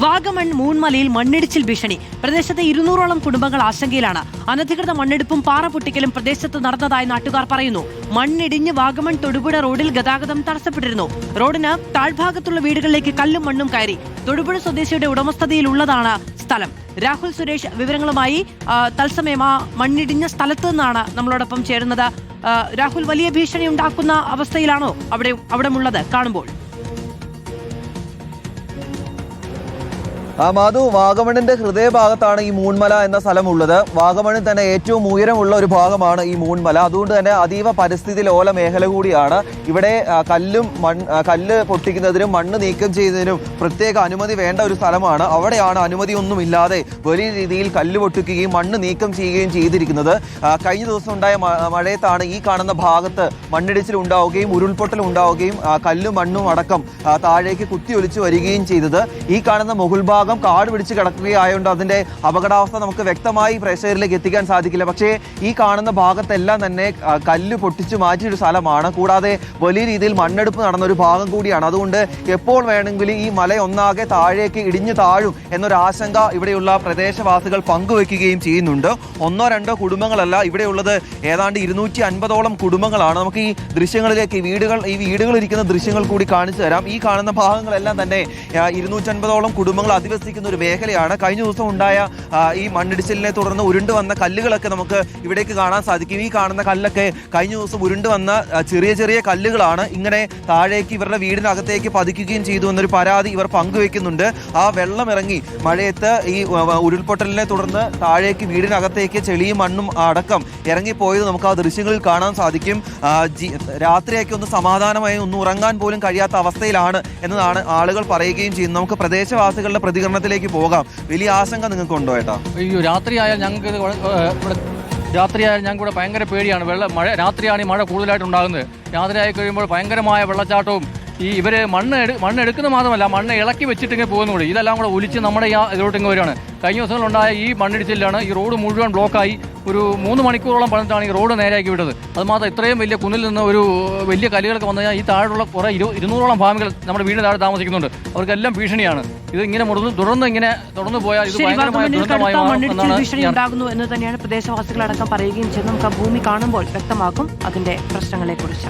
വാഗമൺ മൂൺമലയിൽ മണ്ണിടിച്ചിൽ ഭീഷണി. പ്രദേശത്തെ 200ഓളം കുടുംബങ്ങൾ ആശങ്കയിലാണ്. അനധികൃത മണ്ണെടുപ്പും പാറ പൊട്ടിക്കലും പ്രദേശത്ത് നടന്നതായി നാട്ടുകാർ പറയുന്നു. മണ്ണിടിഞ്ഞ് വാഗമൺ തൊടുപുഴ റോഡിൽ ഗതാഗതം തടസ്സപ്പെട്ടിരുന്നു. റോഡിന് താഴ്ഭാഗത്തുള്ള വീടുകളിലേക്ക് കല്ലും മണ്ണും കയറി. തൊടുപുഴ സ്വദേശിയുടെ ഉടമസ്ഥതയിലുള്ളതാണ് സ്ഥലം. രാഹുൽ സുരേഷ് വിവരങ്ങളുമായി തത്സമയം ആ മണ്ണിടിഞ്ഞ സ്ഥലത്ത് നിന്നാണ് നമ്മളോടൊപ്പം ചേരുന്നത്. രാഹുൽ, വലിയ ഭീഷണി ഉണ്ടാക്കുന്ന അവസ്ഥയിലാണോ അവിടെ ഉള്ളത് കാണുമ്പോൾ? മാധു, വാഗമണിന്റെ ഹൃദയഭാഗത്താണ് ഈ മൂൺമല എന്ന സ്ഥലമുള്ളത്. വാഗമണിൽ തന്നെ ഏറ്റവും ഉയരമുള്ള ഒരു ഭാഗമാണ് ഈ മൂൺമല. അതുകൊണ്ട് തന്നെ അതീവ പരിസ്ഥിതി ലോല മേഖല കൂടിയാണ്. ഇവിടെ കല്ല് പൊട്ടിക്കുന്നതിനും മണ്ണ് നീക്കം ചെയ്യുന്നതിനും പ്രത്യേക അനുമതി വേണ്ട ഒരു സ്ഥലമാണ്. അവിടെയാണ് അനുമതിയൊന്നുമില്ലാതെ വലിയ രീതിയിൽ കല്ല് പൊട്ടിക്കുകയും മണ്ണ് നീക്കം ചെയ്യുകയും ചെയ്തിരിക്കുന്നത്. കഴിഞ്ഞ ദിവസം ഉണ്ടായ മഴയത്താണ് ഈ കാണുന്ന ഭാഗത്ത് മണ്ണിടിച്ചിൽ ഉണ്ടാവുകയും ഉരുൾപൊട്ടൽ ഉണ്ടാവുകയും കല്ലും മണ്ണും അടക്കം താഴേക്ക് കുത്തിയൊലിച്ചു വരികയും ചെയ്തത്. ഈ കാണുന്ന മുകൾ ഭാഗം കാട് പിടിച്ച് കിടക്കുകയായതുകൊണ്ട് അതിന്റെ അപകടാവസ്ഥ നമുക്ക് വ്യക്തമായി പ്രേക്ഷകരിലേക്ക് എത്തിക്കാൻ സാധിക്കില്ല. പക്ഷേ ഈ കാണുന്ന ഭാഗത്തെല്ലാം തന്നെ കല്ല് പൊട്ടിച്ചു മാറ്റിയൊരു സ്ഥലമാണ്. കൂടാതെ വലിയ രീതിയിൽ മണ്ണെടുപ്പ് നടന്ന ഒരു ഭാഗം കൂടിയാണ്. അതുകൊണ്ട് എപ്പോൾ വേണമെങ്കിലും ഈ മല ഒന്നാകെ താഴേക്ക് ഇടിഞ്ഞു താഴും എന്നൊരു ആശങ്ക ഇവിടെയുള്ള പ്രദേശവാസികൾ പങ്കുവെക്കുകയും ചെയ്യുന്നുണ്ട്. ഒന്നോ രണ്ടോ കുടുംബങ്ങളല്ല, ഇവിടെയുള്ളത് ഏതാണ്ട് 250ഓളം കുടുംബങ്ങളാണ്. നമുക്ക് ഈ ദൃശ്യങ്ങളിലേക്ക് ഈ വീടുകൾ ഇരിക്കുന്ന ദൃശ്യങ്ങൾ കൂടി കാണിച്ചു തരാം. ഈ കാണുന്ന ഭാഗങ്ങളെല്ലാം തന്നെ 250ഓളം കുടുംബങ്ങൾ അധിവസിക്കുന്ന ഒരു മേഖലയാണ്. കഴിഞ്ഞ ദിവസം ഉണ്ടായ ഈ മണ്ണിടിച്ചിലിനെ തുടർന്ന് ഉരുണ്ടു വന്ന കല്ലുകളൊക്കെ നമുക്ക് ഇവിടേക്ക് കാണാൻ സാധിക്കും. ഈ കാണുന്ന കല്ലൊക്കെ കഴിഞ്ഞ ദിവസം ഉരുണ്ടു വന്ന ചെറിയ ചെറിയ കല്ലുകളാണ്. ഇങ്ങനെ താഴേക്ക് ഇവരുടെ വീടിനകത്തേക്ക് പതിക്കുകയും ചെയ്തു എന്നൊരു പരാതി ഇവർ പങ്കുവെക്കുന്നുണ്ട്. ആ വെള്ളം ഇറങ്ങി മഴയത്ത് ഈ ഉരുൾപൊട്ടലിനെ തുടർന്ന് താഴേക്ക് വീടിനകത്തേക്ക് ചെളിയും മണ്ണും അടക്കം ഇറങ്ങിപ്പോയത് നമുക്ക് ആ ദൃശ്യങ്ങളിൽ കാണാൻ സാധിക്കും. രാത്രിയൊക്കെ ഒന്ന് സമാധാനമായി ഒന്ന് ഉറങ്ങാൻ പോലും കഴിയാത്ത അവസ്ഥയിലാണ് എന്നതാണ് ആളുകൾ പറയുകയും ചെയ്യുന്നത്. നമുക്ക് പ്രദേശവാസികളുടെ പ്രതികരണത്തിലേക്ക് പോകാം. വലിയ ആശങ്ക നിങ്ങൾക്ക് ഉണ്ടോ ഏട്ടാ? അയ്യോ, രാത്രിയായാൽ ഞങ്ങൾക്ക് ഭയങ്കര പേടിയാണ്. രാത്രിയാണ് ഈ മഴ കൂടുതലായിട്ടുണ്ടാകുന്നത്. രാത്രിയായി കഴിയുമ്പോൾ ഭയങ്കരമായ വെള്ളച്ചാട്ടവും ഇവര് മണ്ണെടുക്കുന്ന മാത്രമല്ല, മണ്ണ് ഇളക്കി വെച്ചിട്ട് ഇങ്ങനെ പോകുന്നുണ്ട്. ഇതെല്ലാം കൂടെ ഒലിച്ച് നമ്മുടെ ഇതിലോട്ട് ഇങ്ങനെ വരികയാണ്. കഴിഞ്ഞ ദിവസങ്ങളുണ്ടായ ഈ മണ്ണിടിച്ചിലാണ് ഈ റോഡ് മുഴുവൻ ബ്ലോക്കായി. ഒരു 3 മണിക്കൂറോളം പറഞ്ഞിട്ടാണ് ഈ റോഡ് നേരെയാക്കി വിട്ടത്. അത് മാത്രം ഇത്രയും വലിയ കുന്നിൽ നിന്ന് ഒരു വലിയ കല്ലുകളൊക്കെ വന്നു കഴിഞ്ഞാൽ ഈ താഴെയുള്ള കുറേ 200ഓളം ഫാമികൾ നമ്മുടെ വീടിന് താഴെ താമസിക്കുന്നുണ്ട്. അവർക്കെല്ലാം ഭീഷണിയാണ്. ഇത് ഇങ്ങനെ തുടർന്ന് പോയാൽ ഇത് ഭയങ്കരമായ ഉണ്ടാകുന്നു എന്ന് തന്നെയാണ് പ്രദേശവാസികളടക്കം പറയുകയും ചെയ്യുന്നത്. നമുക്ക് ആ ഭൂമി കാണുമ്പോൾ വ്യക്തമാക്കും അതിന്റെ പ്രശ്നങ്ങളെ കുറിച്ച്.